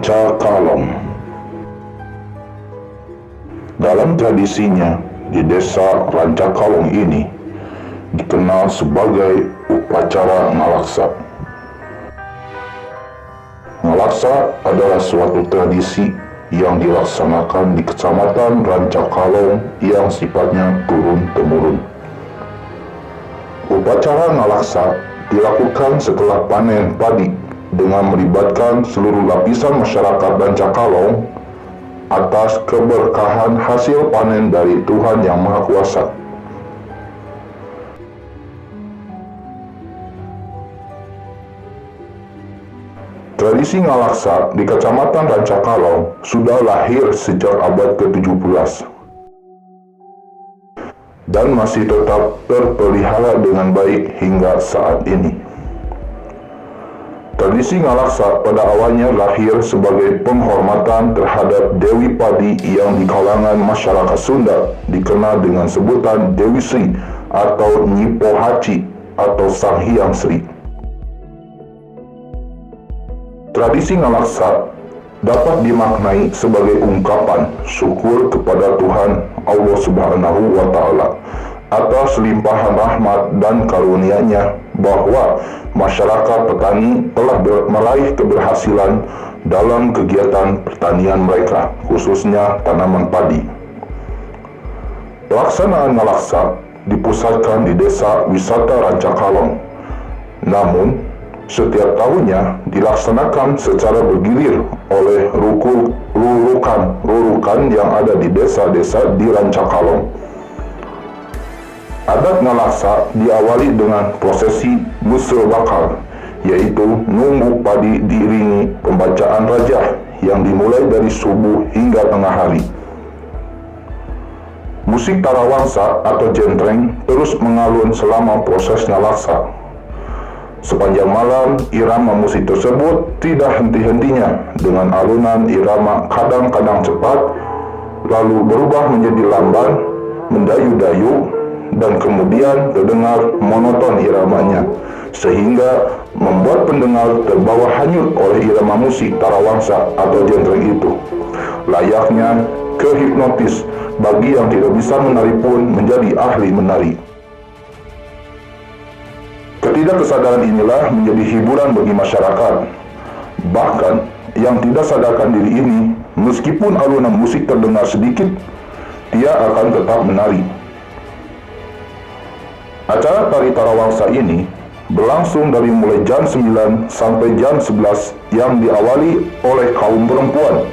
Rancakalong. Dalam tradisinya, di desa Rancakalong ini dikenal sebagai upacara ngalaksa. Ngalaksa adalah suatu tradisi yang dilaksanakan di Kecamatan Rancakalong yang sifatnya turun-temurun. Upacara ngalaksa dilakukan setelah panen padi dengan melibatkan seluruh lapisan masyarakat Rancakalong atas keberkahan hasil panen dari Tuhan Yang Maha Kuasa. Tradisi ngalaksa di Kecamatan Rancakalong sudah lahir sejak abad ke-17 dan masih tetap terpelihara dengan baik hingga saat ini. Tradisi ngalaksa pada awalnya lahir sebagai penghormatan terhadap Dewi Padi yang di kalangan masyarakat Sunda dikenal dengan sebutan Dewi Sri atau Nyi Pohaci atau Sang Hyang Sri. Tradisi ngalaksa dapat dimaknai sebagai ungkapan syukur kepada Tuhan Allah Subhanahu wa Ta'ala atas limpahan rahmat dan karunia-Nya bahwa masyarakat petani telah meraih keberhasilan dalam kegiatan pertanian mereka, khususnya tanaman padi. Pelaksanaan ngalaksa dipusatkan di Desa Wisata Rancakalong. Namun, setiap tahunnya dilaksanakan secara bergilir oleh rurukan yang ada di desa-desa di Rancakalong. Adat ngalaksa diawali dengan prosesi Musel Bakal, yaitu nunggu padi diiringi pembacaan rajah yang dimulai dari subuh hingga tengah hari. Musik tarawangsa atau jentreng terus mengalun selama proses ngalaksa. Sepanjang malam, irama musik tersebut tidak henti-hentinya dengan alunan irama kadang-kadang cepat, lalu berubah menjadi lamban, mendayu-dayu, dan kemudian terdengar monoton iramanya, sehingga membuat pendengar terbawa hanyut oleh irama musik tarawangsa atau jentreng itu. Layaknya kehipnotis bagi yang tidak bisa menari pun menjadi ahli menari. Ketidakkesadaran inilah menjadi hiburan bagi masyarakat. Bahkan yang tidak sadarkan diri ini, meskipun alunan musik terdengar sedikit, dia akan tetap menari. Acara tari tarawangsa ini berlangsung dari mulai jam 9 sampai jam 11 yang diawali oleh kaum perempuan